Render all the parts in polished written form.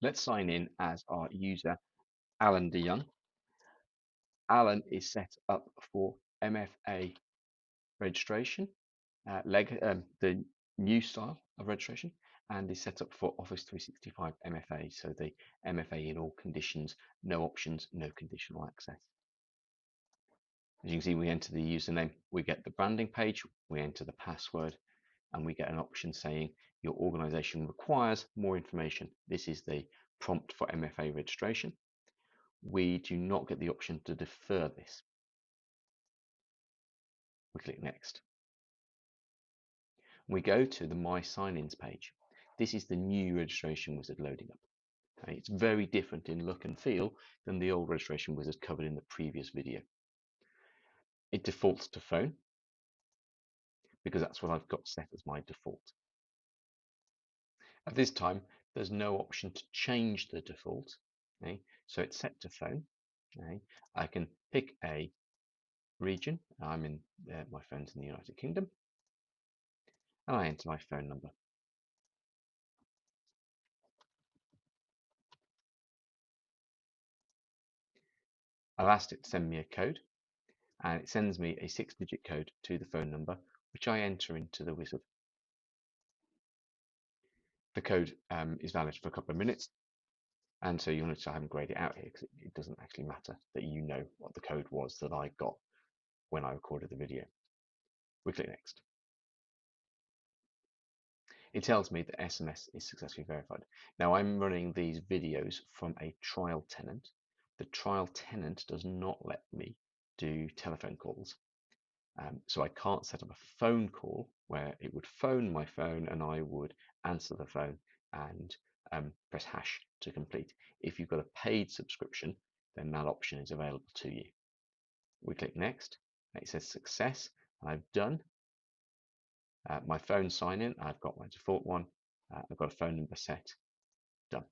Let's sign in as our user, Alan DeYoung. Alan is set up for MFA registration, the new style of registration, and is set up for Office 365 MFA, so the MFA in all conditions, no options, no conditional access. As you can see, we enter the username, we get the branding page, we enter the password, and we get an option saying your organization requires more information. This is the prompt for MFA registration. We do not get the option to defer this. We click next. We go to the My Sign-ins page. This is the new registration wizard loading up. Okay, it's very different in look and feel than the old registration wizard covered in the previous video. It defaults to phone because that's what I've got set as my default. At this time, there's no option to change the default. Okay, so it's set to phone. Okay, I can pick a region. I'm in my phone's in the United Kingdom, and I enter my phone number. I've asked it to send me a code, and it sends me a 6-digit code to the phone number, which I enter into the wizard. The code is valid for a couple of minutes, and so you'll notice I haven't grayed it out here because it doesn't actually matter that you know what the code was that I got when I recorded the video. We click next. It tells me that SMS is successfully verified. Now I'm running these videos from a trial tenant. The trial tenant does not let me do telephone calls. So I can't set up a phone call where it would phone my phone and I would answer the phone and press hash to complete. If you've got a paid subscription, then that option is available to you. We click next. It says success. I've done my phone sign in. I've got my default one. I've got a phone number set. Done.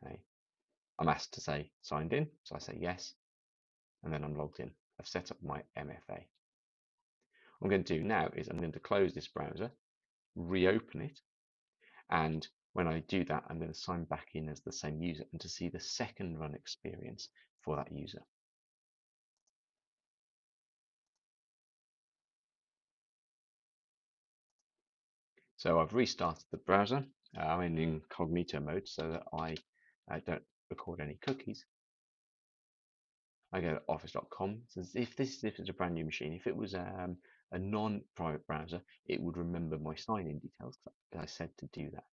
Okay. I'm asked to say signed in, so I say yes, and then I'm logged in. I've set up my MFA. What I'm going to do now is I'm going to close this browser, reopen it, and when I do that, I'm going to sign back in as the same user and to see the second run experience for that user. So I've restarted the browser. I'm in incognito mode so that I don't record any cookies. I go to office.com. So if this is a brand new machine, if it was a non-private browser, it would remember my sign-in details because I said to do that.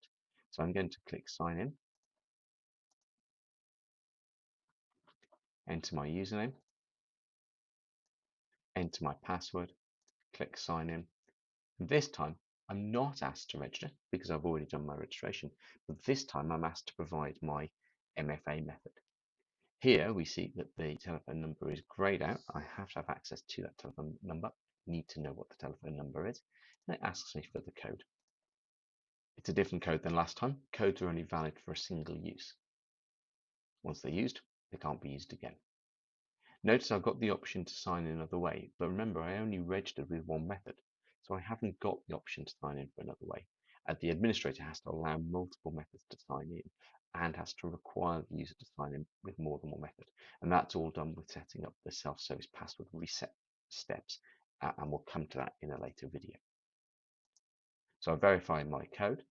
So I'm going to click sign in, enter my username, enter my password, click sign in. And this time I'm not asked to register because I've already done my registration, but this time I'm asked to provide my MFA method. Here we see that the telephone number is grayed out. I have to have access to that telephone number, need to know what the telephone number is, and it asks me for the code. It's a different code than last time. Codes are only valid for a single use. Once they're used, they can't be used again. Notice I've got the option to sign in another way, but remember I only registered with one method, so I haven't got the option to sign in for another way. The administrator has to allow multiple methods to sign in and has to require the user to sign in with more than one method. And that's all done with setting up the self-service password reset steps, and we'll come to that in a later video. So I verify my code,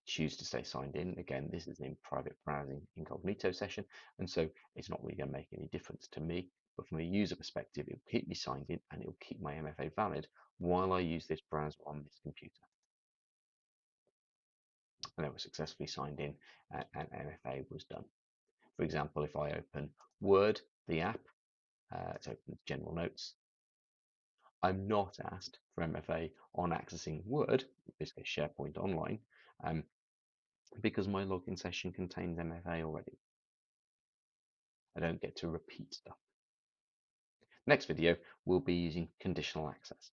choose to stay signed in. Again, this is in private browsing incognito session, and so it's not really going to make any difference to me. But from a user perspective, it will keep me signed in and it will keep my MFA valid while I use this browser on this computer. And I was successfully signed in and MFA was done. For example, if I open Word, the app, it's open general notes. I'm not asked for MFA on accessing Word, in this case SharePoint Online, because my login session contains MFA already. I don't get to repeat stuff. Next video, we'll be using conditional access.